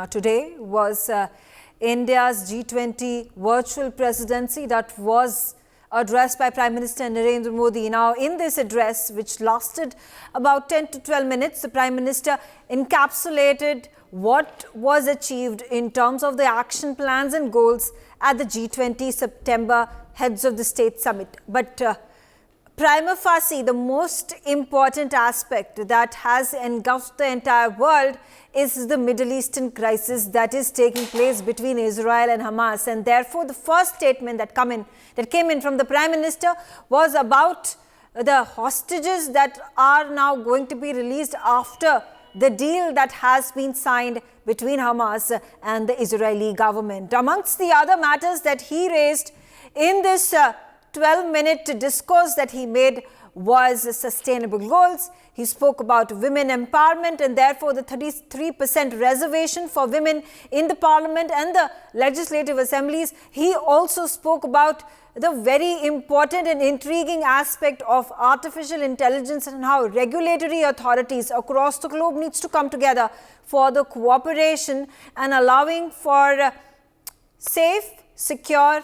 today was India's G20 virtual presidency that was addressed by Prime Minister Narendra Modi. Now, in this address, which lasted about 10 to 12 minutes, the Prime Minister encapsulated what was achieved in terms of the action plans and goals at the G20 September Heads of the State Summit. But prima facie, the most important aspect that has engulfed the entire world is the Middle Eastern crisis that is taking place between Israel and Hamas. And therefore, the first statement that came in from the Prime Minister was about the hostages that are now going to be released after the deal that has been signed between Hamas and the Israeli government. Amongst the other matters that he raised in this 12-minute discourse that he made was sustainable goals. He spoke about women empowerment and therefore the 33% reservation for women in the parliament and the legislative assemblies. He also spoke about the very important and intriguing aspect of artificial intelligence and how regulatory authorities across the globe needs to come together for the cooperation and allowing for safe, secure,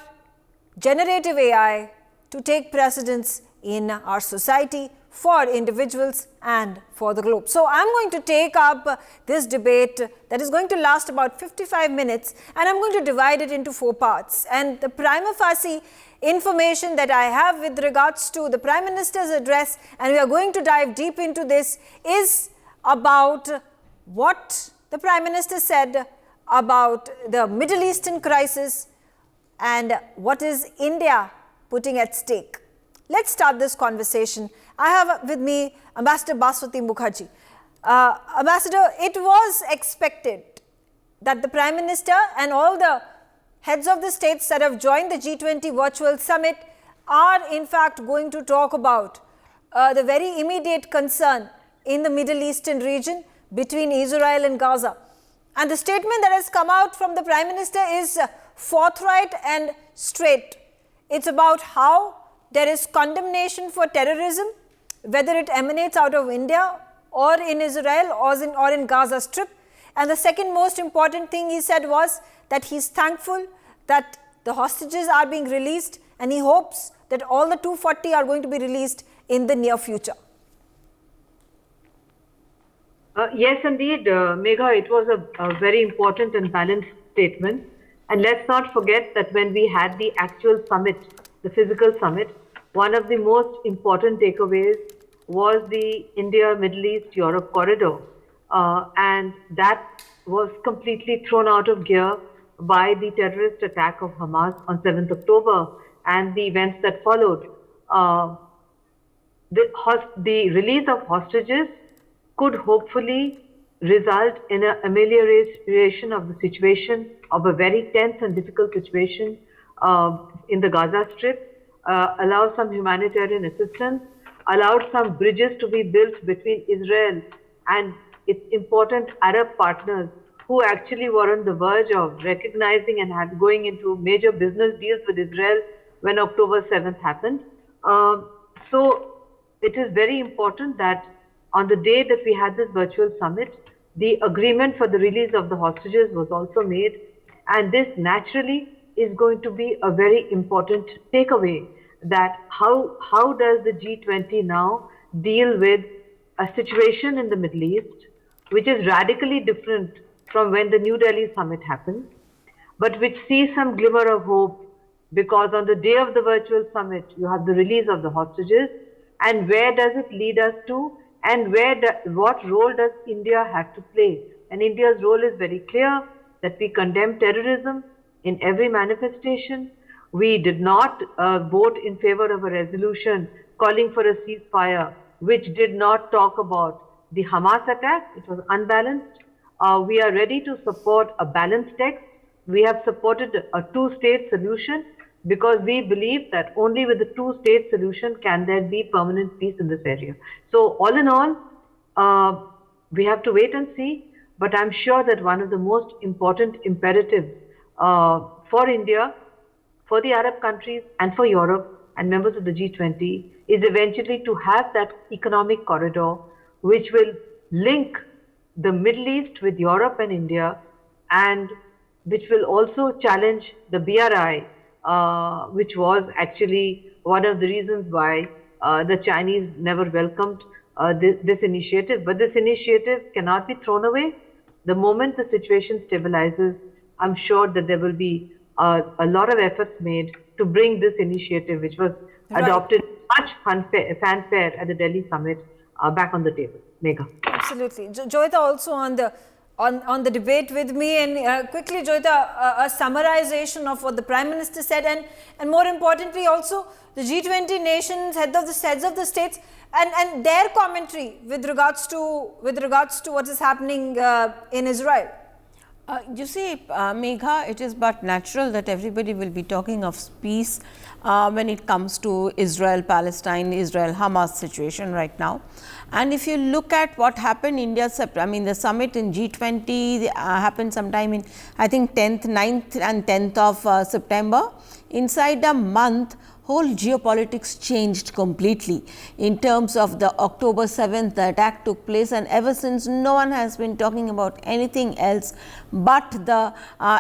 generative AI to take precedence in our society for individuals and for the globe. So I'm going to take up this debate that is going to last about 55 minutes and I'm going to divide it into 4 parts. And the prima facie information that I have with regards to the Prime Minister's address, and we are going to dive deep into this, is about what the Prime Minister said about the Middle Eastern crisis and what is India putting at stake. Let's start this conversation. I have with me Ambassador Baswati Mukherjee. Ambassador, it was expected that the Prime Minister and all the heads of the states that have joined the G20 virtual summit are in fact going to talk about the very immediate concern in the Middle Eastern region between Israel and Gaza. And the statement that has come out from the Prime Minister is forthright and straight. It's about how there is condemnation for terrorism, whether it emanates out of India or in Israel or in Gaza Strip. And the second most important thing he said was that he's thankful that the hostages are being released and he hopes that all the 240 are going to be released in the near future. Yes, indeed, Megha, it was a very important and balanced statement. And let's not forget that when we had the actual summit, the physical summit, one of the most important takeaways was the India-Middle East-Europe corridor. And that was completely thrown out of gear by the terrorist attack of Hamas on 7th October and the events that followed. The release of hostages could hopefully result in an amelioration of the situation, of a very tense and difficult situation in the Gaza Strip, allow some humanitarian assistance, allowed some bridges to be built between Israel and its important Arab partners who actually were on the verge of recognizing and going into major business deals with Israel when October 7th happened. So it is very important that on the day that we had this virtual summit, the agreement for the release of the hostages was also made, and this naturally is going to be a very important takeaway, that how does the G20 now deal with a situation in the Middle East which is radically different from when the New Delhi summit happened, but which sees some glimmer of hope, because on the day of the virtual summit you have the release of the hostages, and where does it lead us to, and what role does India have to play? And India's role is very clear, that we condemn terrorism in every manifestation. We did not vote in favor of a resolution calling for a ceasefire, which did not talk about the Hamas attack. It was unbalanced. We are ready to support a balanced text. We have supported a two-state solution because we believe that only with the two-state solution can there be permanent peace in this area. So all in all, we have to wait and see, but I'm sure that one of the most important imperatives for India, for the Arab countries and for Europe and members of the G20 is eventually to have that economic corridor which will link the Middle East with Europe and India and which will also challenge the BRI, which was actually one of the reasons why the Chinese never welcomed this initiative. But this initiative cannot be thrown away. The moment the situation stabilizes, I'm sure that there will be a lot of efforts made to bring this initiative, which was adopted much fanfare at the Delhi summit, back on the table. Megha. Absolutely. Joyita also on the debate with me, and quickly, Joyita, a summarization of what the Prime Minister said, and more importantly also the G20 nations, heads of the states, and their commentary with regards to what is happening in Israel. You see, Megha, it is but natural that everybody will be talking of peace when it comes to Israel-Palestine, Israel-Hamas situation right now. And if you look at what happened, the summit in G20 happened sometime in, I think, 9th and 10th of September. Inside a month, whole geopolitics changed completely in terms of the October 7th, the attack took place, and ever since no one has been talking about anything else but the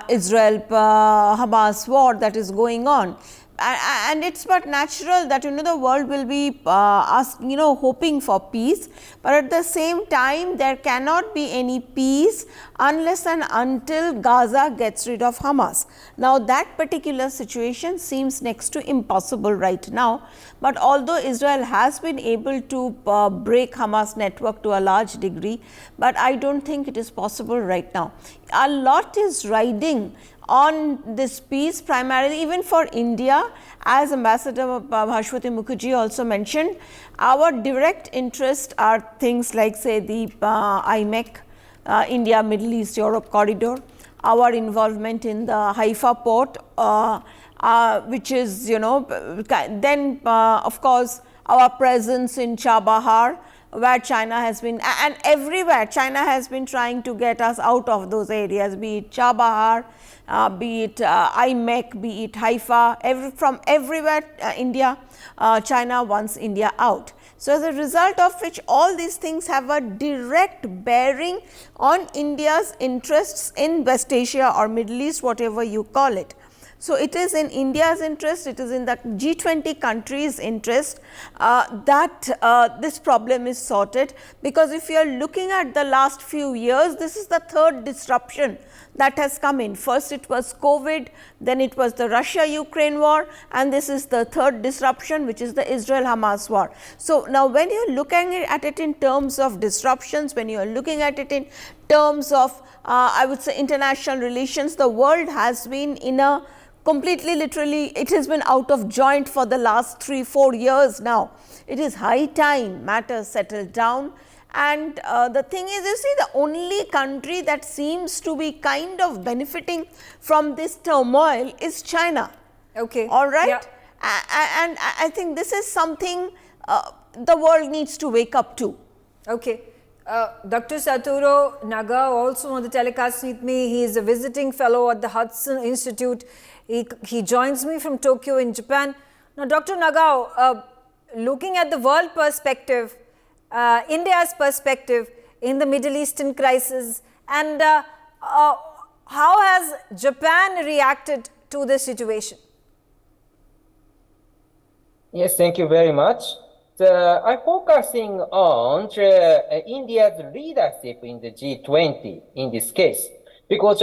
Israel-Hamas war that is going on. And it's but natural that the world will be hoping for peace, but at the same time there cannot be any peace unless and until Gaza gets rid of Hamas. Now that particular situation seems next to impossible right now, but although Israel has been able to break Hamas network to a large degree, but I don't think it is possible right now. A lot is riding on this peace, primarily even for India, as Ambassador Bhashwati Mukherjee also mentioned. Our direct interests are things like, say, the IMEC, India, Middle East, Europe corridor, our involvement in the Haifa port, which is, then of course, our presence in Chabahar, where China has been, and everywhere China has been trying to get us out of those areas, be it Chabahar, be it IMEC, be it Haifa, from everywhere India, China wants India out. So, as a result of which all these things have a direct bearing on India's interests in West Asia or Middle East, whatever you call it. So, it is in India's interest, it is in the G20 countries' interest that this problem is sorted, because if you are looking at the last few years, this is the third disruption that has come in. First it was COVID, then it was the Russia-Ukraine war, and this is the third disruption, which is the Israel-Hamas war. So, now when you are looking at it in terms of disruptions, when you are looking at it in terms of I would say international relations, the world has been in a completely, literally, it has been out of joint for the last 3-4 years now. It is high time matters settle down. And the thing is, you see, the only country that seems to be kind of benefiting from this turmoil is China. Okay. All right. Yeah. And I think this is something the world needs to wake up to. Okay. Dr. Satoru Naga also on the telecast with me. He is a visiting fellow at the Hudson Institute. He joins me from Tokyo in Japan. Now, Dr. Nagao, looking at the world perspective, India's perspective in the Middle Eastern crisis, and how has Japan reacted to this situation? Yes, thank you very much. I'm focusing on India's leadership in the G20 in this case, because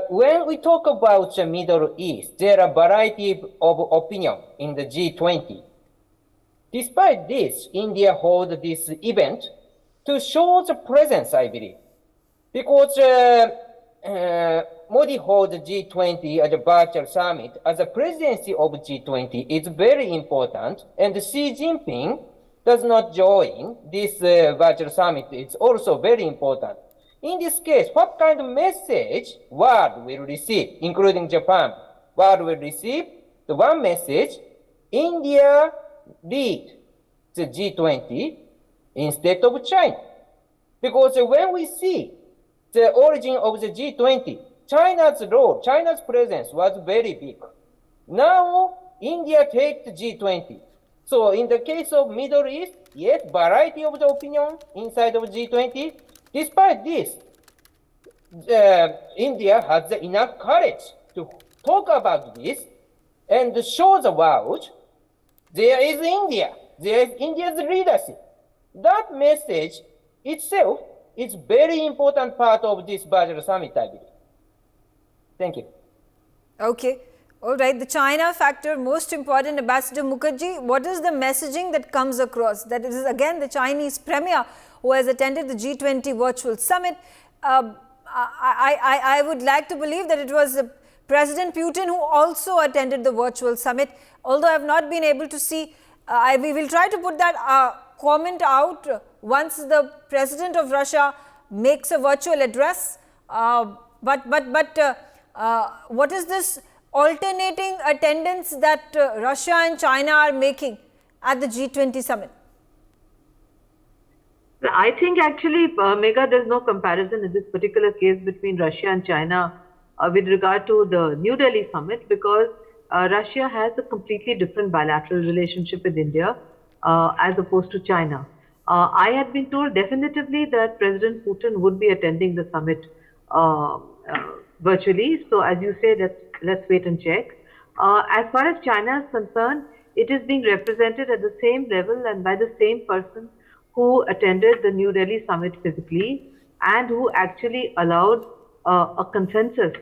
when we talk about the Middle East, there are a variety of opinions in the G20. Despite this, India holds this event to show the presence, I believe, because Modi holds G20 as a virtual summit. As a presidency of G20 is very important, and Xi Jinping does not join this virtual summit. It's also very important. In this case, what kind of message world will receive, including Japan? World will receive the one message: India lead the G20 instead of China. Because when we see the origin of the G20, China's role, China's presence was very big. Now, India takes the G20. So, in the case of Middle East, yes, variety of the opinion inside of G20. Despite this, India has enough courage to talk about this and show the world there is India, there is India's leadership. That message itself is very important part of this Virtual Summit, I believe. Thank you. Okay. All right. The China factor, most important. Ambassador Mukherjee, what is the messaging that comes across? That it is again the Chinese premier who has attended the G20 virtual summit. I would like to believe that it was President Putin who also attended the virtual summit. Although I have not been able to see, we will try to put that comment out once the President of Russia makes a virtual address. But what is this alternating attendance that Russia and China are making at the G20 summit? I think actually, Megha, there's no comparison in this particular case between Russia and China with regard to the New Delhi summit, because Russia has a completely different bilateral relationship with India as opposed to China. I had been told definitively that President Putin would be attending the summit virtually. So as you say, let's wait and check. As far as China is concerned, it is being represented at the same level and by the same person who attended the New Delhi summit physically and who actually allowed a consensus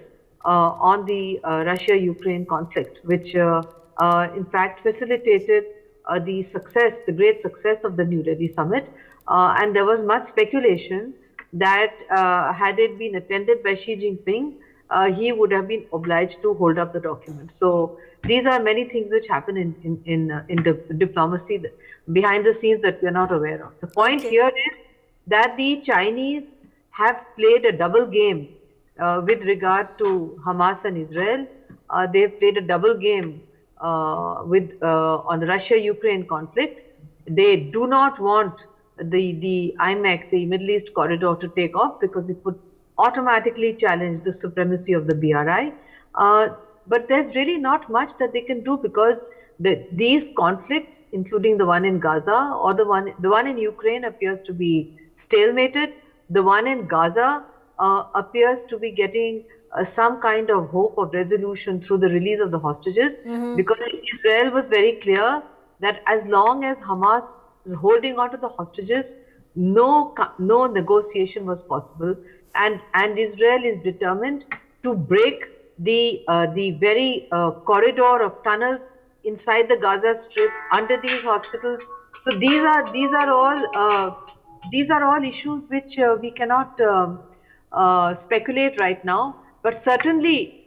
on the Russia-Ukraine conflict, which in fact facilitated the great success of the New Delhi summit. And there was much speculation that had it been attended by Xi Jinping, he would have been obliged to hold up the document. So these are many things which happen in diplomacy behind the scenes that we are not aware of. The point here is that the Chinese have played a double game with regard to Hamas and Israel. They've played a double game on the Russia-Ukraine conflict. They do not want the IMEC, the Middle East corridor, to take off because it would automatically challenge the supremacy of the BRI. But there's really not much that they can do, because these conflicts, including the one in Gaza or the one in Ukraine, appears to be stalemated. The one in Gaza appears to be getting some kind of hope of resolution through the release of the hostages, because Israel was very clear that as long as Hamas is holding on to the hostages, no negotiation was possible, and Israel is determined to break the very corridor of tunnels inside the Gaza Strip under these hospitals. So these are all issues which we cannot speculate right now. But certainly,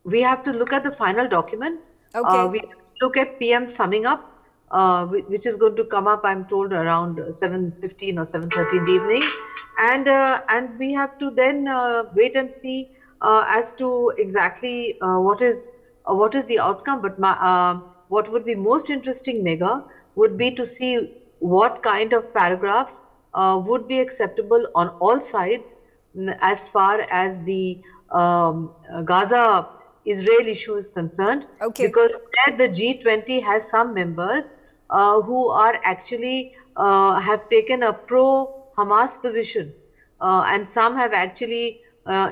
we have to look at the final document. We look at PM summing up, which is going to come up, I'm told, around 7:15 or 7:30 in the evening, and we have to then wait and see as to exactly what is the outcome. But what would be most interesting, Megha, would be to see what kind of paragraphs would be acceptable on all sides as far as the Gaza-Israel issue is concerned, because the G20 has some members who are actually have taken a pro-Hamas position, and some have actually,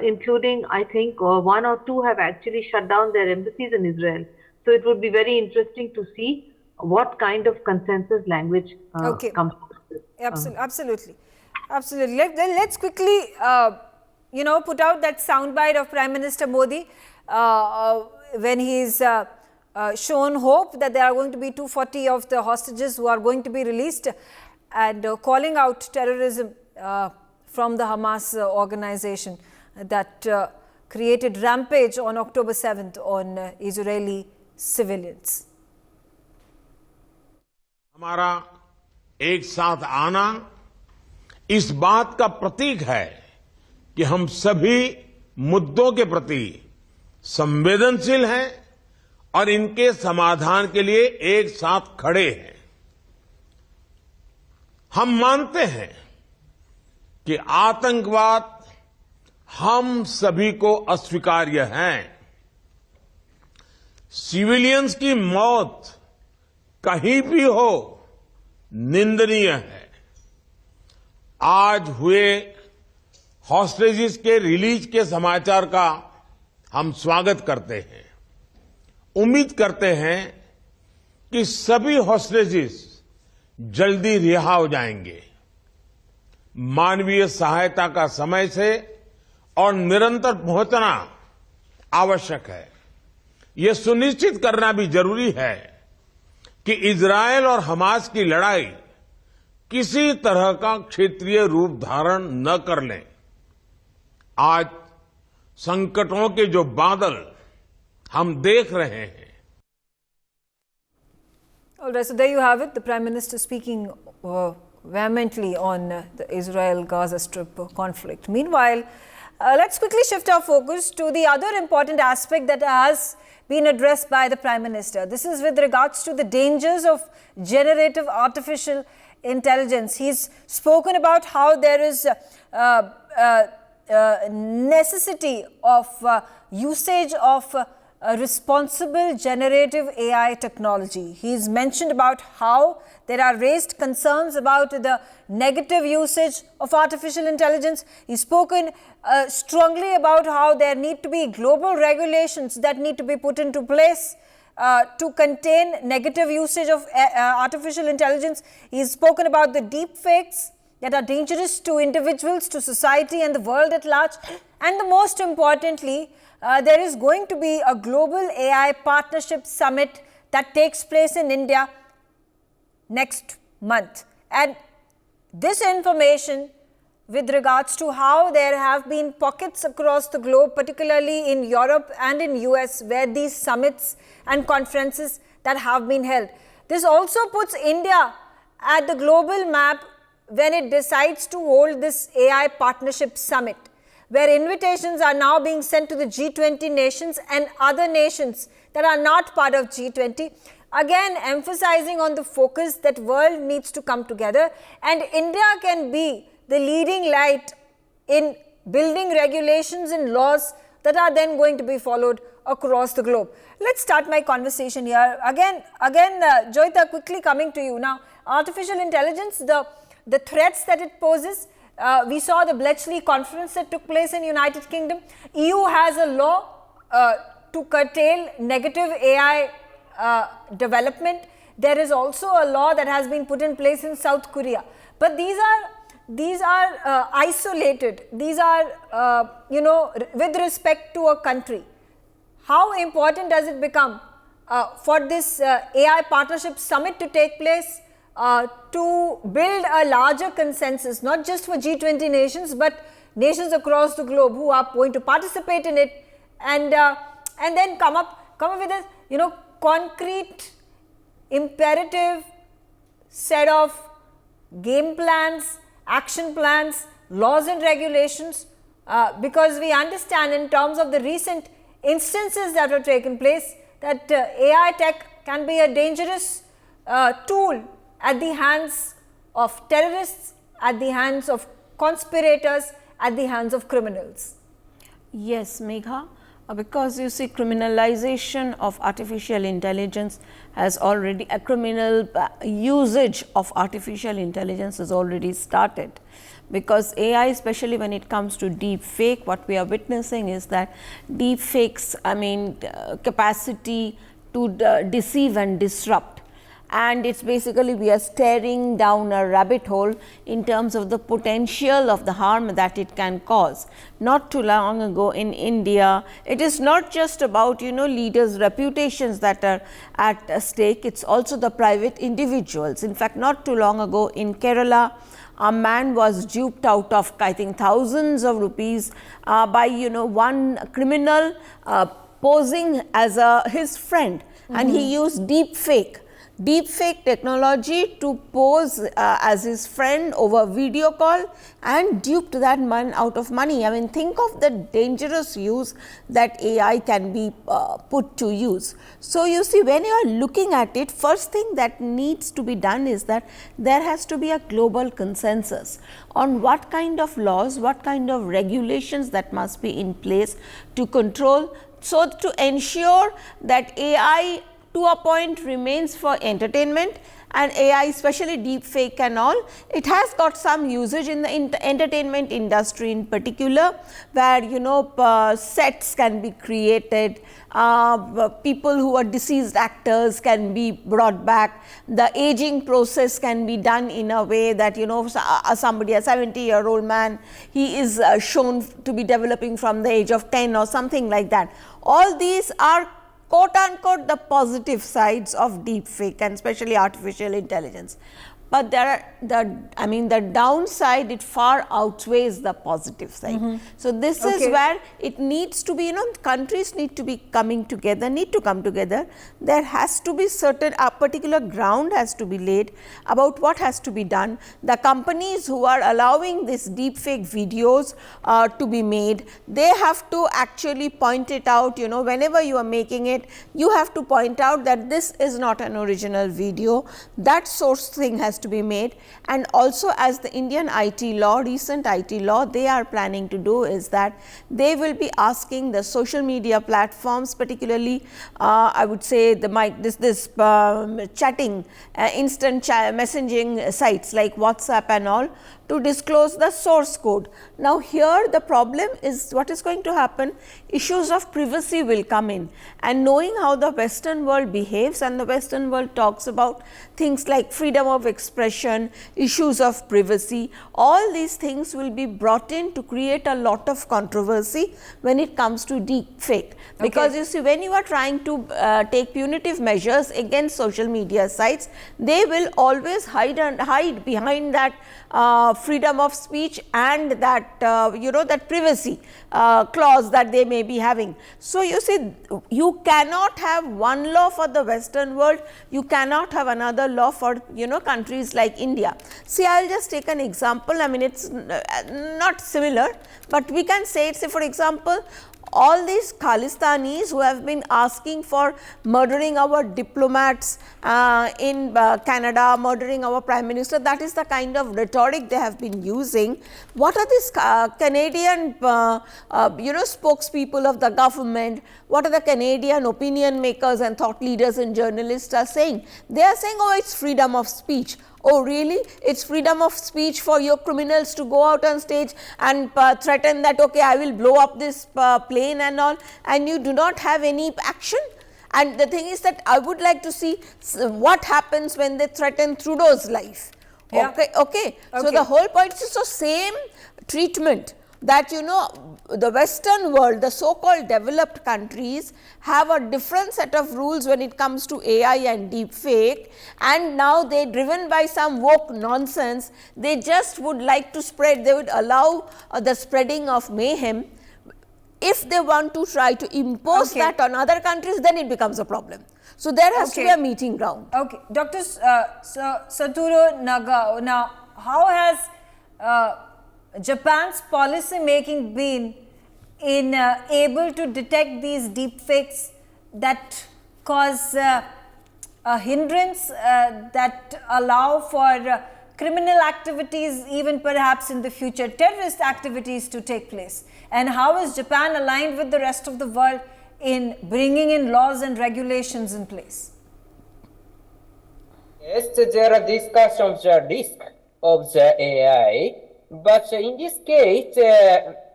including I think one or two, have actually shut down their embassies in Israel. So it would be very interesting to see what kind of consensus language comes. Absolutely. Let's quickly put out that soundbite of Prime Minister Modi when he's shown hope that there are going to be 240 of the hostages who are going to be released, and calling out terrorism from the Hamas organization that created rampage on October 7th on Israeli civilians. हमारा एक साथ आना इस बात का प्रतीक है कि हम सभी मुद्दों के प्रति संवेदनशील हैं और इनके समाधान के लिए एक साथ खड़े हैं। हम मानते हैं कि आतंकवाद हम सभी को अस्वीकार्य है। सिविलियंस की मौत कहीं भी हो निंदनीय है। आज हुए हॉस्टेजेस के रिलीज के समाचार का हम स्वागत करते हैं। उम्मीद करते हैं कि सभी हॉस्टेजेस जल्दी रिहा हो जाएंगे। मानवीय सहायता का समय से और निरंतर पहुंचना आवश्यक है। यह सुनिश्चित करना भी जरूरी है कि इजरायल और हमास की लड़ाई किसी तरह का क्षेत्रीय रूप धारण न कर ले। आज संकटों के जो बादल हम देख रहे हैं। All right, so there you have it, the Prime Minister speaking vehemently on the Israel-Gaza Strip conflict. Meanwhile, let's quickly shift our focus to the other important aspect that has been addressed by the Prime Minister. This is with regards to the dangers of generative artificial intelligence. He's spoken about how there is necessity of usage of responsible generative AI technology. He's mentioned about how there are raised concerns about the negative usage of artificial intelligence. He's spoken strongly about how there need to be global regulations that need to be put into place to contain negative usage of artificial intelligence. He's spoken about the deep fakes that are dangerous to individuals, to society and the world at large. And the most importantly, there is going to be a global AI partnership summit that takes place in India next month. And this information with regards to how there have been pockets across the globe, particularly in Europe and in US, where these summits and conferences that have been held. This also puts India at the global map when it decides to hold this AI partnership summit, where invitations are now being sent to the G20 nations and other nations that are not part of G20, again emphasizing on the focus that world needs to come together, and India can be the leading light in building regulations and laws that are then going to be followed across the globe. Let's start my conversation here. Again, Joyita, quickly coming to you now. Artificial intelligence, the threats that it poses. We saw the Bletchley conference that took place in United Kingdom. EU has a law to curtail negative AI development. There is also a law that has been put in place in South Korea. But these are isolated. These are, with respect to a country. How important does it become for this AI partnership summit to take place to build a larger consensus, not just for G20 nations, but nations across the globe who are going to participate in it, and then come up with a concrete, imperative set of game plans, action plans, laws and regulations, because we understand in terms of the recent instances that have taken place that AI tech can be a dangerous tool at the hands of terrorists, at the hands of conspirators, at the hands of criminals. Yes, Megha, because you see criminalization of artificial intelligence has already, a criminal usage of artificial intelligence has already started. Because AI, especially when it comes to deep fake, what we are witnessing is that deep fakes, capacity to deceive and disrupt. And it's basically we are staring down a rabbit hole in terms of the potential of the harm that it can cause. Not too long ago in India, it is not just about leaders' reputations that are at stake, it's also the private individuals. In fact, not too long ago in Kerala, a man was duped out of, I think, thousands of rupees by one criminal posing as his friend, and he used deep fake technology to pose as his friend over video call and duped that man out of money. I mean, think of the dangerous use that AI can be put to use. So, you see, when you are looking at it, first thing that needs to be done is that there has to be a global consensus on what kind of laws, what kind of regulations that must be in place to control, so to ensure that AI to a point remains for entertainment and AI, especially deep fake and all, it has got some usage in the entertainment industry in particular, where sets can be created, people who are deceased actors can be brought back, the aging process can be done in a way that somebody, a 70-year-old man, he is shown to be developing from the age of 10 or something like that. All these are quote unquote the positive sides of deep fake and especially artificial intelligence. But there are the downside, it far outweighs the positive side. So this is where it needs to be, countries need to be coming together, There has to be a particular ground has to be laid about what has to be done. The companies who are allowing this deep fake videos to be made, they have to actually point it out, whenever you are making it, you have to point out that this is not an original video, that source thing has to be made. And also, as the Indian IT law, recent IT law, they are planning to do is that they will be asking the social media platforms, particularly I would say chatting, instant messaging sites like WhatsApp and all, to disclose the source code. Now, here the problem is what is going to happen, issues of privacy will come in, and knowing how the Western world behaves, and the Western world talks about things like freedom of expression, issues of privacy, all these things will be brought in to create a lot of controversy when it comes to deep fake. Because you see, when you are trying to take punitive measures against social media sites, they will always hide behind that freedom of speech and that that privacy clause that they may be having. So, you see, you cannot have one law for the Western world, you cannot have another law for countries like India. See, I will just take an example. I mean, it's not similar, but we can say for example, all these Khalistanis who have been asking for murdering our diplomats in Canada, murdering our Prime Minister, that is the kind of rhetoric they have been using. What are these Canadian spokespeople of the government, what are the Canadian opinion makers and thought leaders and journalists are saying? They are saying, oh, it's freedom of speech. Oh, really? It's freedom of speech for your criminals to go out on stage and threaten that, okay, I will blow up this plane and all, and you do not have any action? And the thing is that I would like to see what happens when they threaten Trudeau's life. Yeah. Okay. So, the whole point is the same treatment that the Western world, the so-called developed countries, have a different set of rules when it comes to AI and deep fake, and now they, driven by some woke nonsense, they just would like to spread, they would allow the spreading of mayhem. If they want to try to impose that on other countries, then it becomes a problem. So, there has to be a meeting ground. Okay. Dr. Satoru Nagao, now how has Japan's policy making been in able to detect these deep fakes that cause a hindrance that allow for criminal activities, even perhaps in the future terrorist activities to take place? And how is Japan aligned with the rest of the world in bringing in laws and regulations in place? Yes, there are discussions the risk of the AI, but in this case,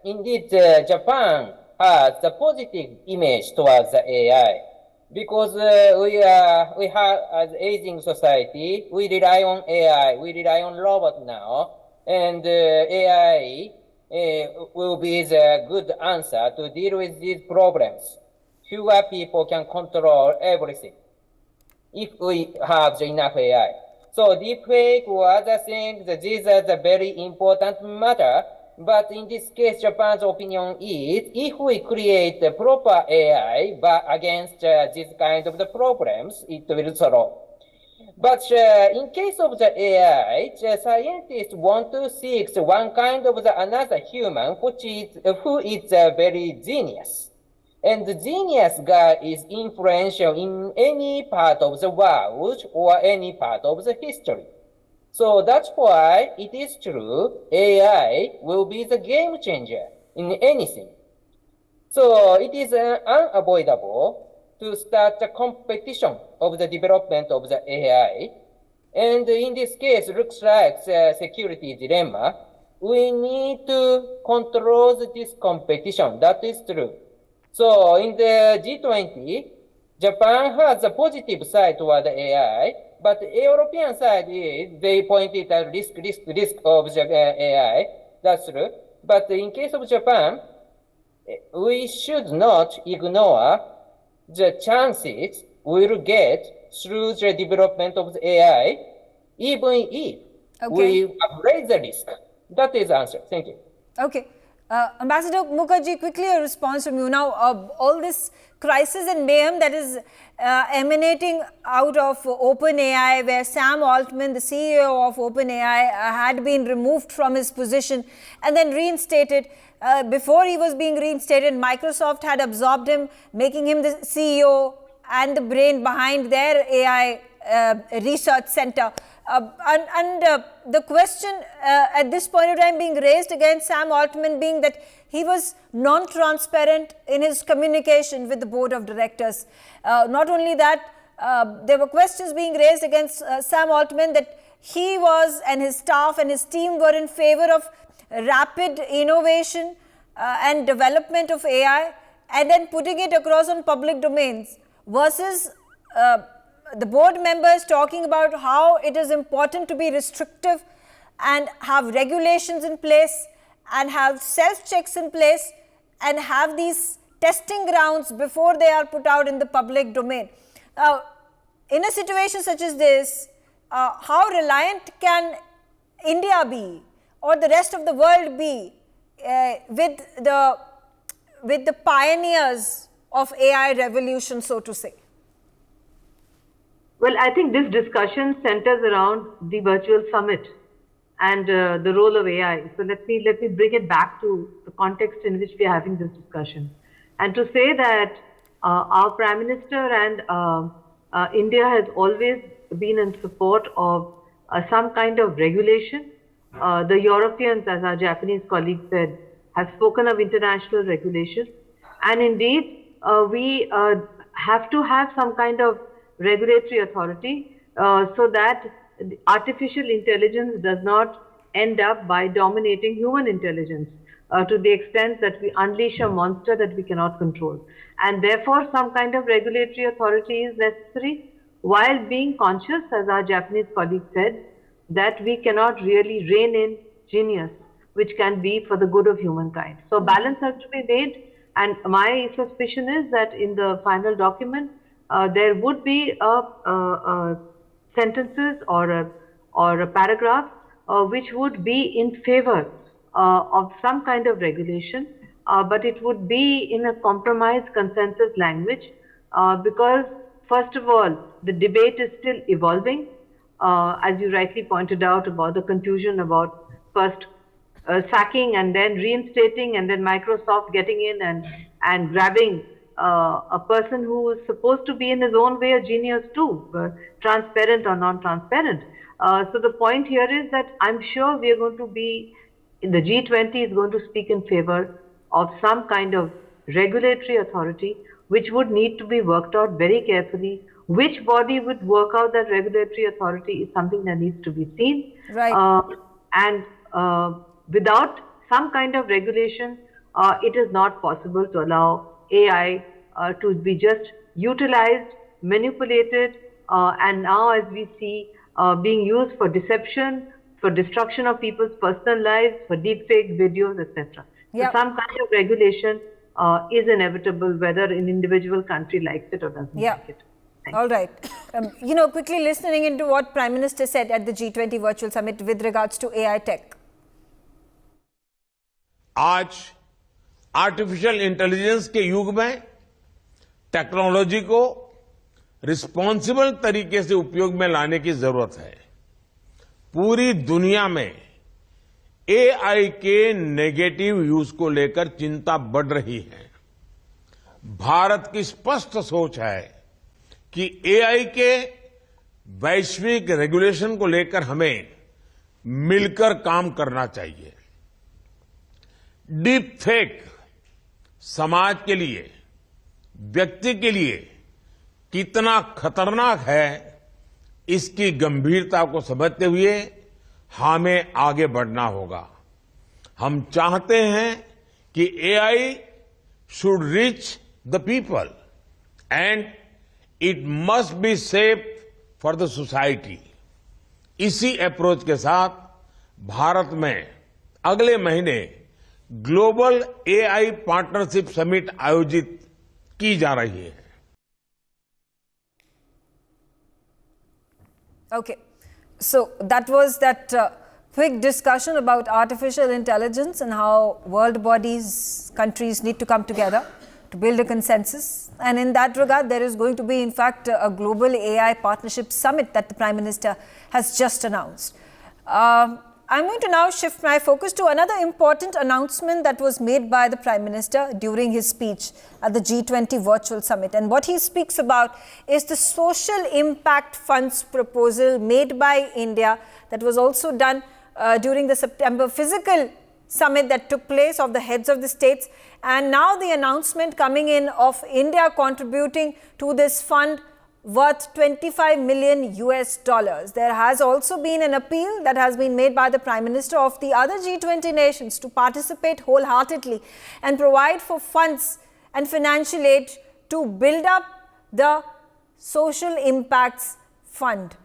indeed, Japan has a positive image towards the AI, because we have, as aging society, we rely on AI, we rely on robot now, and AI will be the good answer to deal with these problems. Fewer people can control everything if we have enough AI. So deepfake or other things, these are the very important matter. But in this case, Japan's opinion is, if we create a proper AI but against this kind of the problems, it will solve. But in case of the AI, the scientists want to seek one kind of another human, who is very genius. And the genius guy is influential in any part of the world or any part of the history. So that's why it is true, AI will be the game changer in anything. So it is unavoidable to start a competition of the development of the AI. And in this case, looks like a security dilemma. We need to control this competition. That is true. So in the G20, Japan has a positive side toward AI, but the European side is they pointed at risk of AI. That's true. But in case of Japan, we should not ignore the chances we'll get through the development of the AI, even if we upgrade the risk. That is the answer. Thank you. Okay. Ambassador Mukherjee, quickly a response from you. Now, all this crisis and mayhem that is emanating out of OpenAI, where Sam Altman, the CEO of OpenAI, had been removed from his position and then reinstated. Before he was being reinstated, Microsoft had absorbed him, making him the CEO and the brain behind their AI research center. The question at this point of time being raised against Sam Altman being that he was non-transparent in his communication with the board of directors. Not only that, there were questions being raised against Sam Altman that he was and his staff and his team were in favor of rapid innovation and development of AI and then putting it across on public domains versus the board members talking about how it is important to be restrictive and have regulations in place and have self-checks in place and have these testing grounds before they are put out in the public domain. Now, in a situation such as this, how reliant can India be or the rest of the world be with the pioneers of AI revolution, so to say? Well, I think this discussion centers around the virtual summit and the role of AI. So let me bring it back to the context in which we are having this discussion, and to say that our Prime Minister and India has always been in support of some kind of regulation. The Europeans, as our Japanese colleague said, have spoken of international regulation, and indeed we have to have some kind of regulatory authority so that artificial intelligence does not end up by dominating human intelligence to the extent that we unleash a monster that we cannot control. And therefore, some kind of regulatory authority is necessary, while being conscious, as our Japanese colleague said, that we cannot really rein in genius, which can be for the good of humankind. So balance has to be made, and my suspicion is that in the final document, there would be sentences or a paragraph which would be in favor of some kind of regulation, but it would be in a compromised consensus language because, first of all, the debate is still evolving. As you rightly pointed out about the confusion about first sacking and then reinstating and then Microsoft getting in and grabbing a person who is supposed to be in his own way a genius too, transparent or non-transparent. So the point here is that I'm sure we are going to be, the G20 is going to speak in favor of some kind of regulatory authority, which would need to be worked out very carefully. Which body would work out that regulatory authority is something that needs to be seen. Right. And without some kind of regulation, it is not possible to allow AI to be just utilized, manipulated, and now as we see being used for deception, for destruction of people's personal lives, for deepfake videos, etc. Yep. So some kind of regulation is inevitable, whether an individual country likes it or doesn't like it. All right. Quickly listening into what Prime Minister said at the G20 virtual summit with regards to AI tech. आज artificial intelligence के युग में technology को responsible तरीके से उपयोग में लाने की जरूरत है। पूरी दुनिया में एआई के नेगेटिव यूज को लेकर चिंता बढ़ रही है। भारत की स्पष्ट सोच है कि एआई के वैश्विक रेगुलेशन को लेकर हमें मिलकर काम करना चाहिए। डीप फेक समाज के लिए, व्यक्ति के लिए कितना खतरनाक है, इसकी गंभीरता को समझते हुए हमें आगे बढ़ना होगा। हम चाहते हैं कि AI should reach the people and it must be safe for the society. इसी अप्रोच के साथ भारत में अगले महीने ग्लोबल एआई पार्टनरशिप समिट आयोजित की जा रही है। Okay, so that was that quick discussion about artificial intelligence and how world bodies, countries need to come together to build a consensus. And in that regard, there is going to be, in fact, a global AI partnership summit that the Prime Minister has just announced. I'm going to now shift my focus to another important announcement that was made by the Prime Minister during his speech at the G20 virtual summit. And what he speaks about is the social impact funds proposal made by India that was also done during the September physical summit that took place of the heads of the states. And now the announcement coming in of India contributing to this fund worth 25 million US dollars. There has also been an appeal that has been made by the Prime Minister of the other G20 nations to participate wholeheartedly and provide for funds and financial aid to build up the Social Impacts Fund.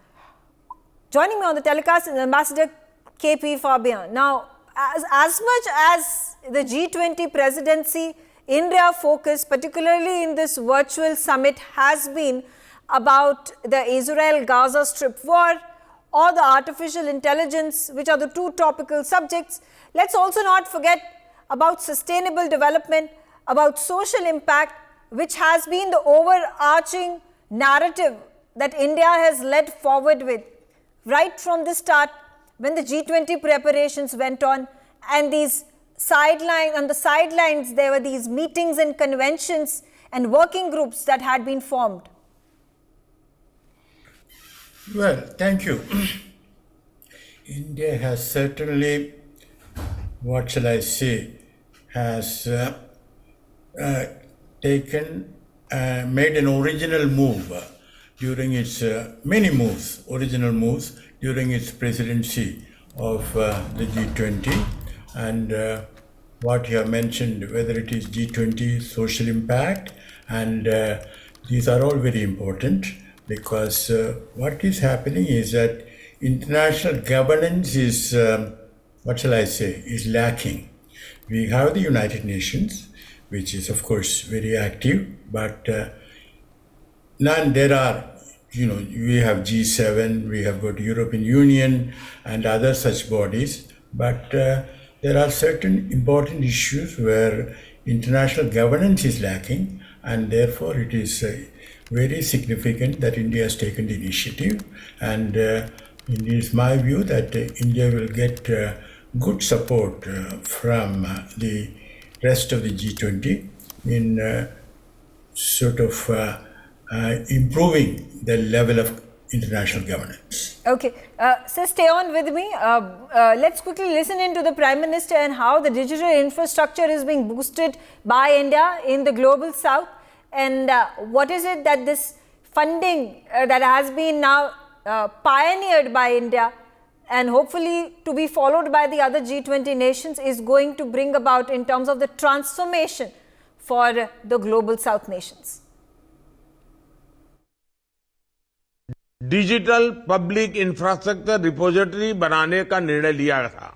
Joining me on the telecast is Ambassador KP Fabian. Now, as much as the G20 presidency, India focus, particularly in this virtual summit, has been about the Israel-Gaza Strip war or the artificial intelligence, which are the two topical subjects, let's also not forget about sustainable development, about social impact, which has been the overarching narrative that India has led forward with right from the start when the G20 preparations went on, and these on the sidelines there were these meetings and conventions and working groups that had been formed. Well, thank you. India has certainly, what shall I say, has made an original move during its original moves during its presidency of the G20. And what you have mentioned, whether it is G20, social impact, and these are all very important. Because what is happening is that international governance is, is lacking. We have the United Nations, which is of course very active, but there are, we have G7, we have got European Union and other such bodies, but there are certain important issues where international governance is lacking, and therefore it is very significant that India has taken the initiative, and it is my view that India will get good support from the rest of the G20 in improving the level of international governance. Okay, so stay on with me. Let's quickly listen into the Prime Minister and how the digital infrastructure is being boosted by India in the global south. And what is it that this funding that has been now pioneered by India and hopefully to be followed by the other G20 nations is going to bring about in terms of the transformation for the global south nations? Digital public infrastructure repository बनाने का निर्णय लिया था।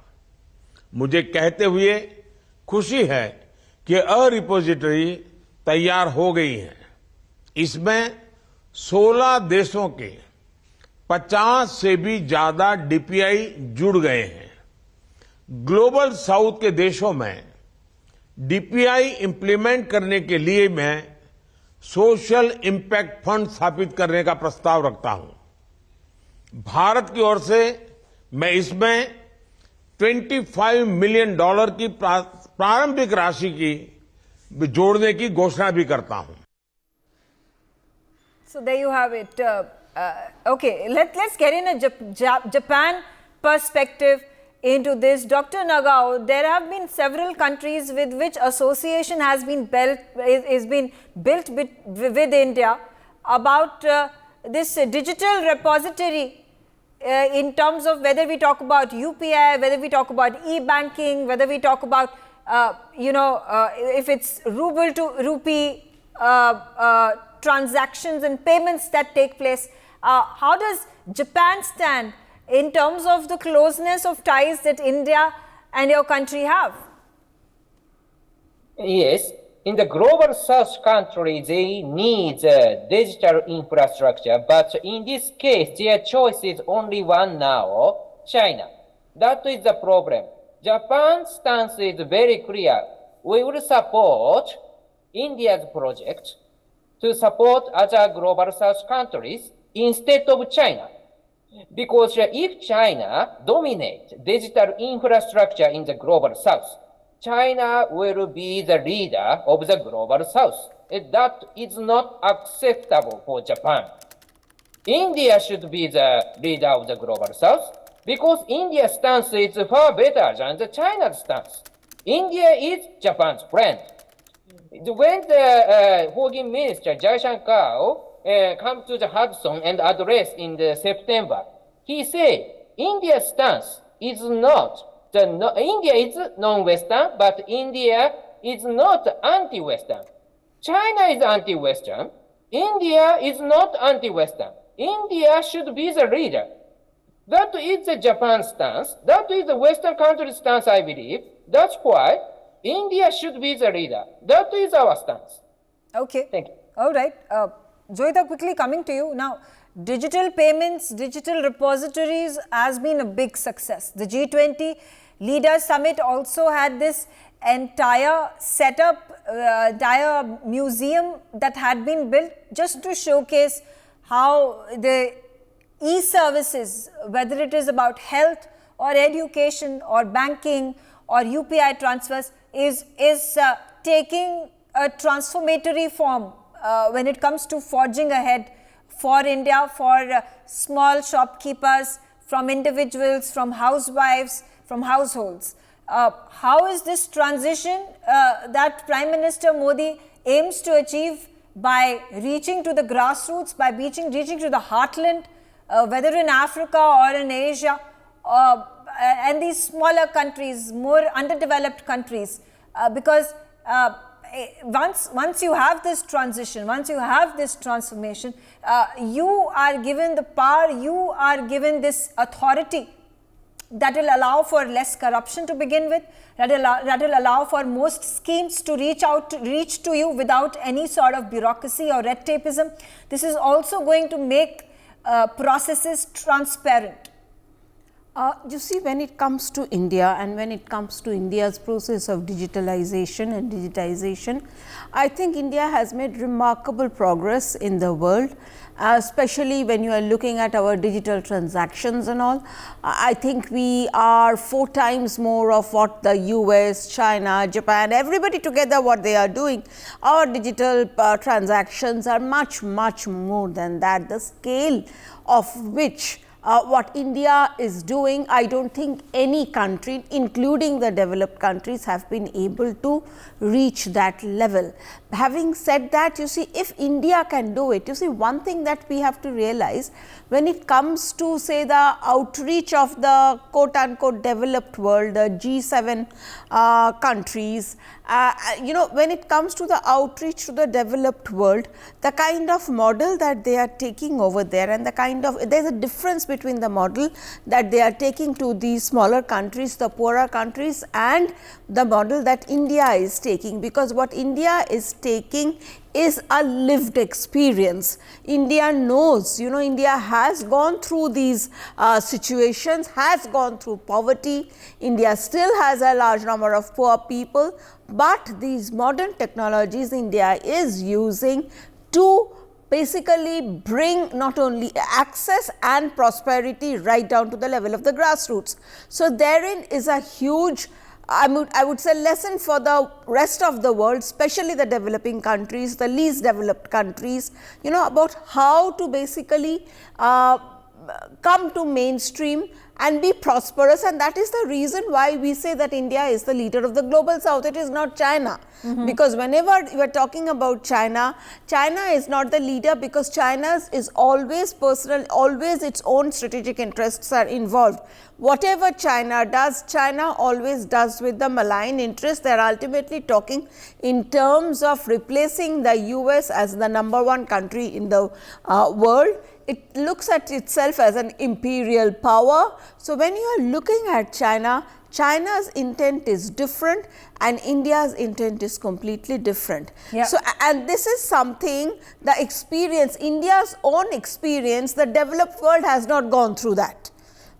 मुझे कहते हुए खुशी है कि रिपोजिटरी तैयार हो गई है। इसमें 16 देशों के 50 से भी ज्यादा डीपीआई जुड़ गए हैं। ग्लोबल साउथ के देशों में डीपीआई इंप्लीमेंट करने के लिए मैं सोशल इम्पैक्ट फंड स्थापित करने का प्रस्ताव रखता हूं। भारत की ओर से मैं इसमें $25 मिलियन की प्रारंभिक राशि की जोड़ने की घोषणा भी करता हूं। So there you have it. Okay, let's get in a Japan perspective into this. Dr. Nagao, there have been several countries with which association has been built with India about this digital repository in terms of whether we talk about UPI, whether we talk about e-banking, whether we talk about, if it's ruble to rupee transactions and payments that take place. How does Japan stand in terms of the closeness of ties that India and your country have? Yes, in the global south country, they need digital infrastructure, but in this case, their choice is only one now, China. That is the problem. Japan's stance is very clear. We will support India's project to support other global south countries instead of China. Because if China dominates digital infrastructure in the global south, China will be the leader of the global south. That is not acceptable for Japan. India should be the leader of the global south because India's stance is far better than the China's stance. India is Japan's friend. When the foreign minister Jai Shankar come to the Hudson and address in the September, he said India's stance is not India is non-Western, but India is not anti-Western. China is anti-Western. India is not anti-Western. India should be the leader. That is the Japan stance. That is the Western country stance, I believe. That's why India should be the leader. That is our stance. Okay. Thank you. All right. Joyita, quickly coming to you. Now, digital payments, digital repositories has been a big success. The G20 Leaders Summit also had this entire setup, entire museum that had been built just to showcase how the e-services, whether it is about health or education or banking or UPI transfers, is taking a transformatory form when it comes to forging ahead for India, for small shopkeepers, from individuals, from housewives, from households. How is this transition that Prime Minister Modi aims to achieve by reaching to the grassroots, by reaching to the heartland, whether in Africa or in Asia, and these smaller countries, more underdeveloped countries, because once you have this transition, once you have this transformation, you are given the power, you are given this authority that will allow for less corruption to begin with, that will allow for most schemes to reach to you without any sort of bureaucracy or red tapeism. This is also going to make processes transparent. You see, when it comes to India and when it comes to India's process of digitalization and digitization, I think India has made remarkable progress in the world, especially when you are looking at our digital transactions and all. I think we are 4 times more of what the US, China, Japan, everybody together what they are doing. Our digital transactions are much more than that. The scale of which what India is doing, I don't think any country, including the developed countries, have been able to reach that level. Having said that, you see, if India can do it, you see, one thing that we have to realize when it comes to, say, the outreach of the quote unquote developed world, the G7 countries, when it comes to the outreach to the developed world, the kind of model that they are taking over there and the kind of, there is a difference between the model that they are taking to these smaller countries, the poorer countries, and the model that India is taking, because what India is taking is a lived experience. India knows, India has gone through these situations, has gone through poverty. India still has a large number of poor people, but these modern technologies India is using to basically bring not only access and prosperity right down to the level of the grassroots. So, therein is a huge, I would say, lesson for the rest of the world, especially the developing countries, the least developed countries, about how to basically come to mainstream and be prosperous, and that is the reason why we say that India is the leader of the global south. It is not China, because whenever you are talking about China, China is not the leader, because China's is always personal, always its own strategic interests are involved. Whatever China does, China always does with the malign interest. They are ultimately talking in terms of replacing the US as the #1 country in the world. It looks at itself as an imperial power. So, when you are looking at China, China's intent is different and India's intent is completely different. Yeah. So, and this is something, the experience, India's own experience, the developed world has not gone through that.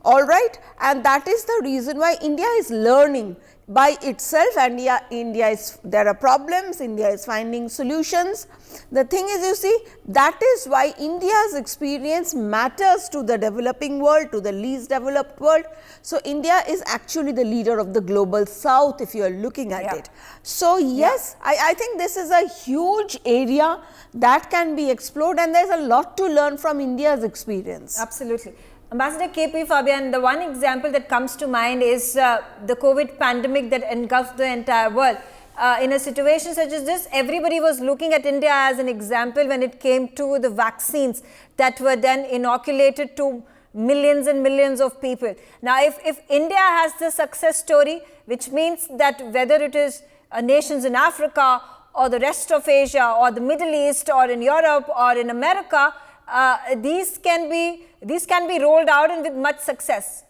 All right, and that is the reason why India is learning by itself, and India is, there are problems, India is finding solutions. The thing is, you see, that is why India's experience matters to the developing world, to the least developed world. So, India is actually the leader of the global south if you are looking at it. So, yes, I think this is a huge area that can be explored, and there is a lot to learn from India's experience. Absolutely. Ambassador KP Fabian, the one example that comes to mind is the COVID pandemic that engulfed the entire world. In a situation such as this, everybody was looking at India as an example when it came to the vaccines that were then inoculated to millions and millions of people. Now, if India has the success story, which means that whether it is nations in Africa or the rest of Asia or the Middle East or in Europe or in America, these can be rolled out and with much success.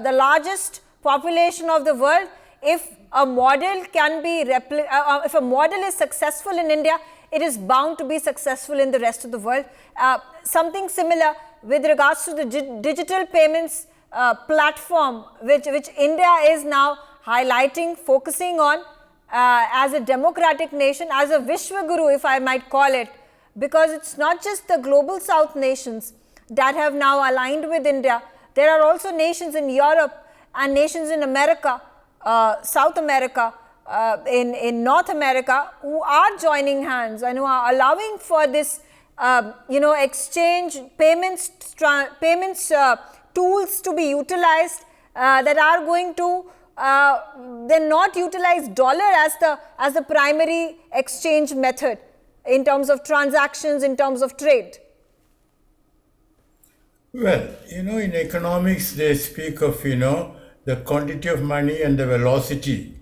The largest population of the world, if a model can be if a model is successful in India, it is bound to be successful in the rest of the world. Something similar with regards to the digital payments platform, which India is now highlighting, focusing on as a democratic nation, as a Vishwaguru, if I might call it. Because it's not just the global south nations that have now aligned with India. There are also nations in Europe and nations in America, South America, in North America, who are joining hands and who are allowing for this, exchange payments tools to be utilized that are going to then not utilize dollar as the primary exchange method in terms of transactions, in terms of trade? Well, in economics, they speak of, the quantity of money and the velocity,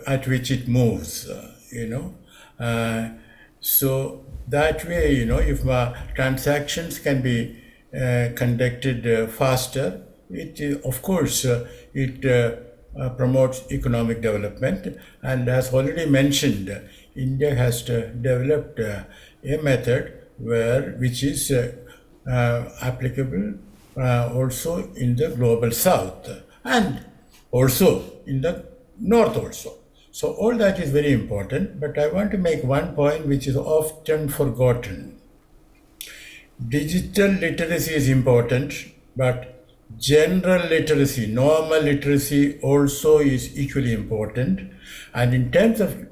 at which it moves, So that way, if transactions can be conducted faster, of course, it promotes economic development. And as already mentioned, India has developed a method which is applicable also in the global south and also in the north also. So all that is very important, but I want to make one point which is often forgotten. Digital literacy is important, but general literacy, normal literacy also is equally important. And in terms of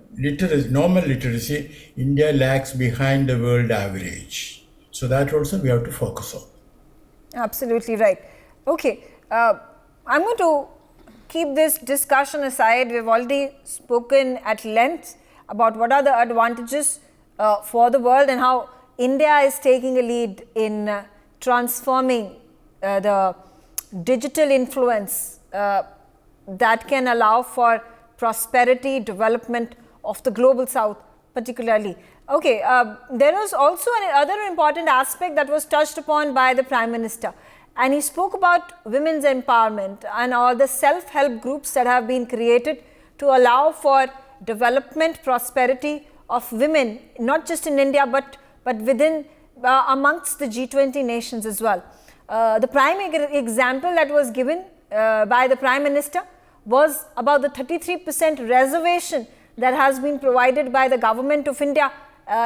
normal literacy, India lags behind the world average. So that also we have to focus on. Absolutely right. Okay, I'm going to keep this discussion aside. We've already spoken at length about what are the advantages for the world and how India is taking a lead in transforming the digital influence that can allow for prosperity, development of the global south particularly. Okay, there was also another important aspect that was touched upon by the Prime Minister, and he spoke about women's empowerment and all the self-help groups that have been created to allow for development, prosperity of women, not just in India but within amongst the G20 nations as well. The prime example that was given by the Prime Minister was about the 33% reservation that has been provided by the government of India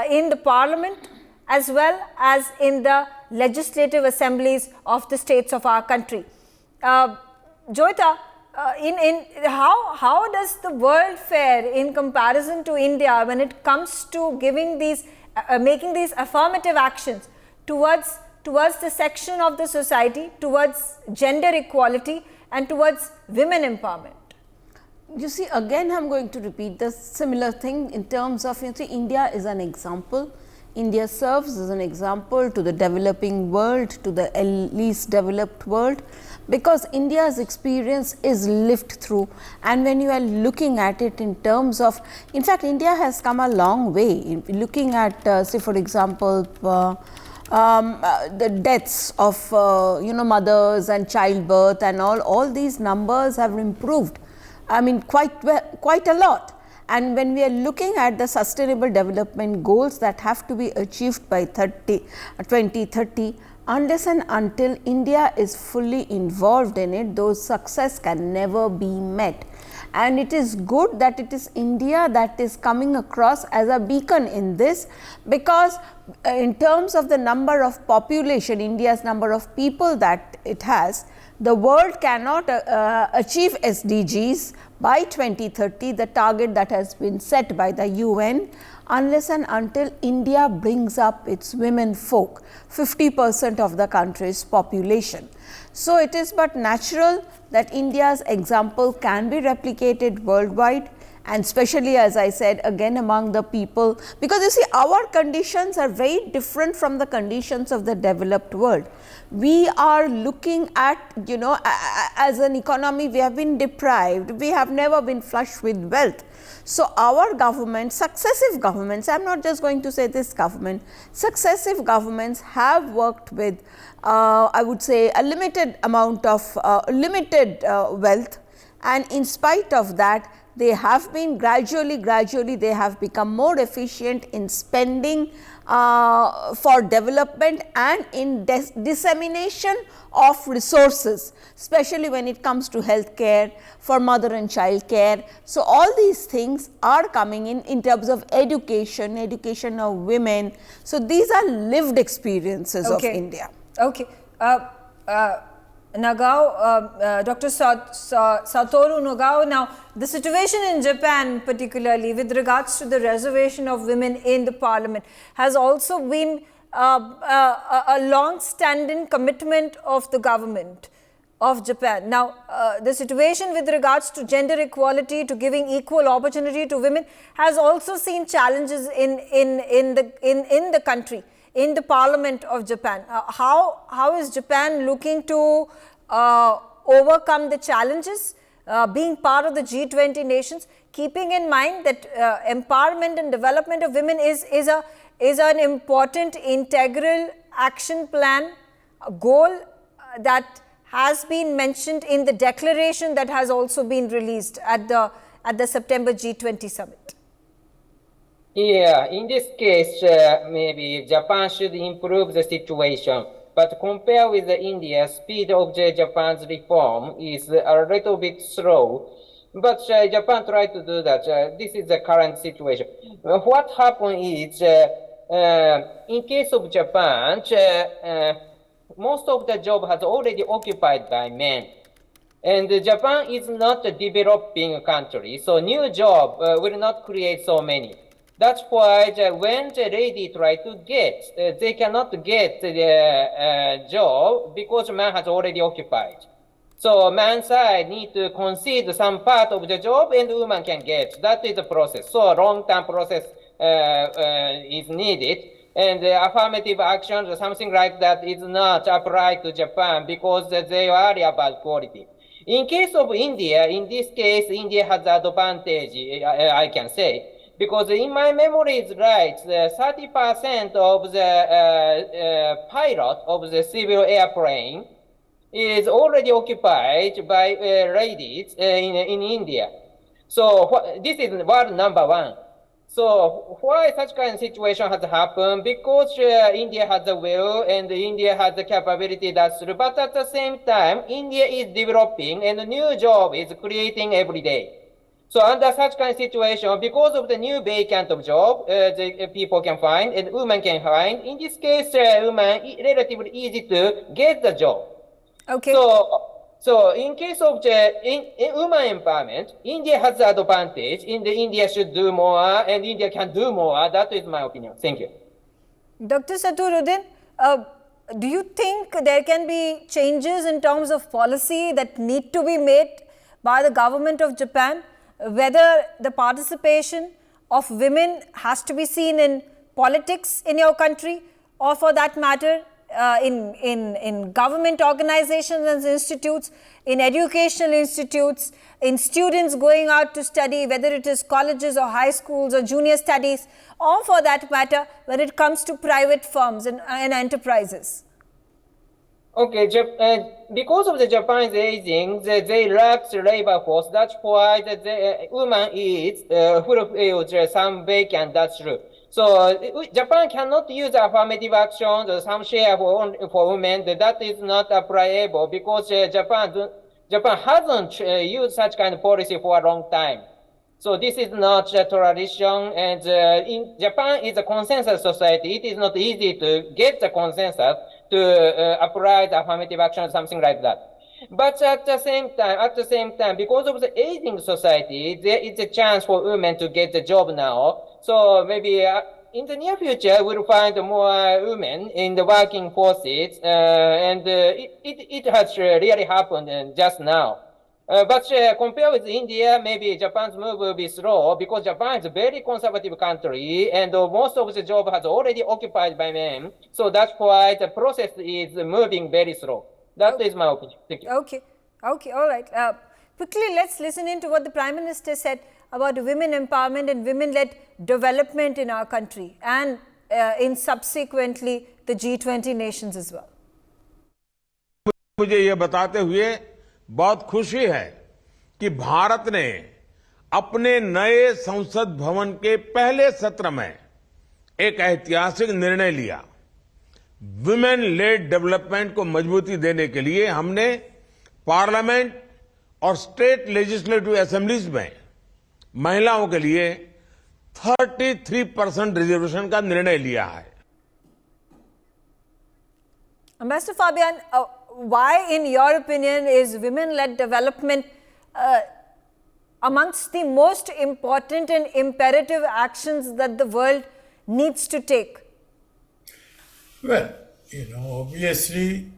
in the parliament as well as in the legislative assemblies of the states of our country. Joyita, how does the world fare in comparison to India when it comes to giving these, making these affirmative actions towards towards the section of the society, towards gender equality and towards women empowerment? You see, again I am going to repeat the similar thing in terms of, you see, India is an example. India serves as an example to the developing world, to the least developed world, because India's experience is lived through, and when you are looking at it in terms of, in fact, India has come a long way. Looking at, say for example, the deaths of mothers and childbirth and all these numbers have improved. I mean, quite a lot. And when we are looking at the sustainable development goals that have to be achieved by 2030, unless and until India is fully involved in it, those success can never be met. And it is good that it is India that is coming across as a beacon in this, because in terms of the number of population, India's number of people that it has, the world cannot achieve SDGs by 2030, the target that has been set by the UN, unless and until India brings up its women folk, 50% of the country's population. So, it is but natural that India's example can be replicated worldwide, and especially, as I said, again among the people, because you see, our conditions are very different from the conditions of the developed world. We are looking at, as an economy, we have been deprived, we have never been flush with wealth. So, our government, successive governments, I am not just going to say this government, successive governments have worked with, I would say, a limited amount of limited wealth, and in spite of that, they have been gradually they have become more efficient in spending for development and in dissemination of resources, especially when it comes to health care, for mother and child care. So, all these things are coming in terms of education of women. So, these are lived experiences of India. Okay. Nagao, Dr. Satoru Nagao, now the situation in Japan particularly with regards to the reservation of women in the parliament has also been a long-standing commitment of the government of Japan. Now, the situation with regards to gender equality, to giving equal opportunity to women, has also seen challenges in the country, in the parliament of Japan. How is Japan looking to overcome the challenges, being part of the G20 nations, keeping in mind that empowerment and development of women is an important integral action plan, a goal that has been mentioned in the declaration that has also been released at the September G20 summit? Yeah, in this case, maybe Japan should improve the situation. But compared with India, speed of Japan's reform is a little bit slow. But Japan tried to do that. This is the current situation. What happened is, in case of Japan, most of the job has already occupied by men. And Japan is not a developing country, so new job will not create so many. That's why when the lady try to get, they cannot get the job because man has already occupied. So man side need to concede some part of the job and woman can get. That is the process. So a long-term process is needed. And affirmative action or something like that is not applied to Japan because they worry about quality. In case of India, in this case, India has advantage, I can say. Because in my memory is right, 30% of the pilot of the civil airplane is already occupied by ladies in India. So this is world number one. So why such kind of situation has happened? Because India has the will and India has the capability, that's true. But at the same time, India is developing and a new job is creating every day. So under such kind of situation, because of the new vacant of job, the people can find and women can find. In this case, women relatively easy to get the job. Okay. So in case of the women empowerment, India has the advantage. India should do more, and India can do more. That is my opinion. Thank you. Dr. Saturuddin, do you think there can be changes in terms of policy that need to be made by the government of Japan, whether the participation of women has to be seen in politics in your country, or for that matter in government organizations and institutes, in educational institutes, in students going out to study, whether it is colleges or high schools or junior studies, or for that matter when it comes to private firms and enterprises? Okay, because of the Japan's aging, they lack the labor force. That's why the woman is fulfilled some vacant. That's true. So Japan cannot use affirmative action or some share for women. That is not applicable because Japan hasn't used such kind of policy for a long time. So this is not a tradition, and in Japan is a consensus society. It is not easy to get the consensus to apply the affirmative action or something like that. But at the same time, because of the aging society, there is a chance for women to get the job now. So maybe in the near future, we'll find more women in the working forces, and it has really happened just now. But compared with India, maybe Japan's move will be slow because Japan is a very conservative country and most of the job has already occupied by men. So that's why the process is moving very slow. That is my opinion. Thank you. Okay, all right. Quickly, let's listen into what the Prime Minister said about women empowerment and women-led development in our country and in subsequently the G20 nations as well. मुझे ये बताते हुए बहुत खुशी है कि भारत ने अपने नए संसद भवन के पहले सत्र में एक ऐतिहासिक निर्णय लिया। वुमेन लेड डेवलपमेंट को मजबूती देने के लिए हमने पार्लियामेंट और स्टेट लेजिस्लेटिव असेंबलीज में महिलाओं के लिए 33% रिजर्वेशन का निर्णय लिया है। Ambassador Fabian, why, in your opinion, is women-led development amongst the most important and imperative actions that the world needs to take? Well, obviously,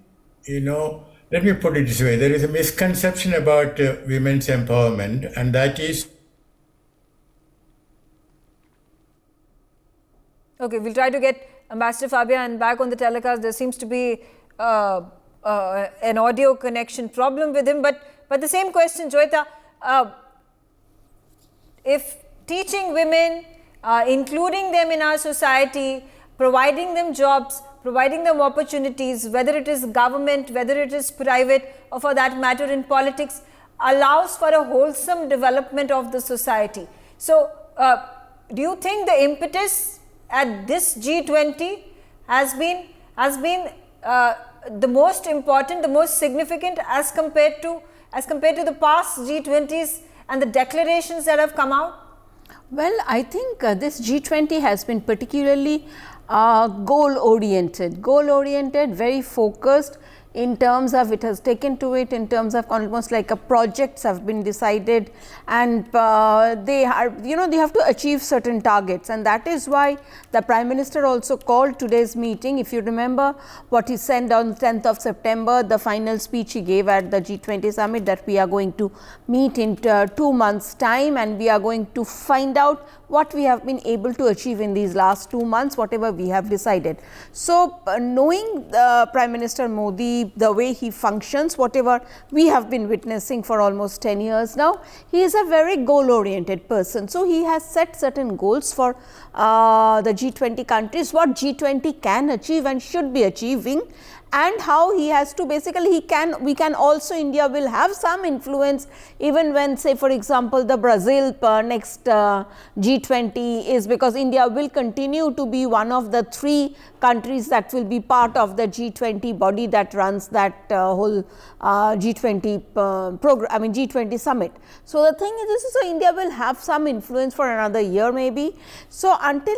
let me put it this way. There is a misconception about women's empowerment, and that is... Okay, we'll try to get Ambassador Fabian back on the telecast. There seems to be an audio connection problem with him, but the same question, Joyita, if teaching women, including them in our society, providing them jobs, providing them opportunities, whether it is government, whether it is private, or for that matter in politics, allows for a wholesome development of the society. So, do you think the impetus at this G20 has been the most important, the most significant as compared to the past G20s and the declarations that have come out? Well, I think this G20 has been particularly goal-oriented, very focused in terms of, it has taken to it in terms of almost like a projects have been decided, and they are, they have to achieve certain targets, and that is why the Prime Minister also called today's meeting. If you remember what he said on 10th of September, the final speech he gave at the G20 summit, that we are going to meet in 2 months' time and we are going to find out what we have been able to achieve in these last 2 months, whatever we have decided. So, knowing Prime Minister Modi, the way he functions, whatever we have been witnessing for almost 10 years now, he is a very goal-oriented person. So, he has set certain goals for the G20 countries, what G20 can achieve and should be achieving, and how he has to basically, we can also, India will have some influence even when, say for example, the Brazil next G20 is, because India will continue to be one of the 3 countries that will be part of the G20 body that runs that whole G20 program, G20 summit. So, the thing is, so India will have some influence for another year maybe. So, until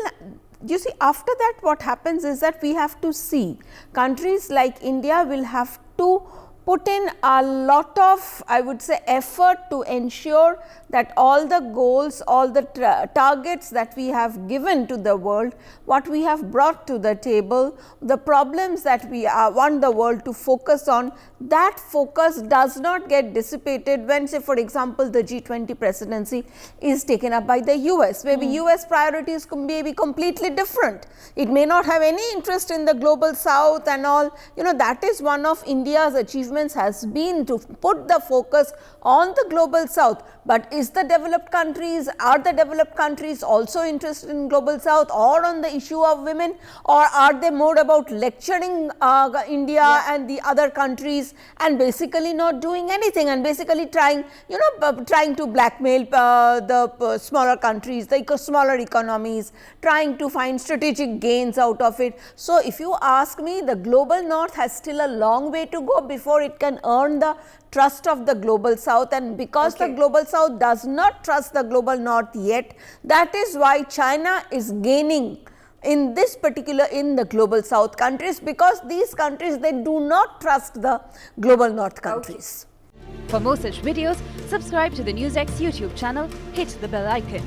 you see, after that what happens is that we have to see countries like India will have to put in a lot of, I would say, effort to ensure that all the goals, all the targets that we have given to the world, what we have brought to the table, the problems that we want the world to focus on, that focus does not get dissipated when, say for example, the G20 presidency is taken up by the US. Maybe US priorities may be completely different. It may not have any interest in the global south and all. That is one of India's achievements, has been to put the focus on the global south. But are the developed countries also interested in global south or on the issue of women, or are they more about lecturing India and the other countries and basically not doing anything and basically trying to blackmail the smaller countries, the smaller economies, trying to find strategic gains out of it. So, if you ask me, the global north has still a long way to go before it can earn the trust of the global south, and because the global south does not trust the global north yet, that is why China is gaining in this particular in the global south countries, because these countries, they do not trust the global north countries. For more such videos, subscribe to the NewsX YouTube channel, hit the bell icon.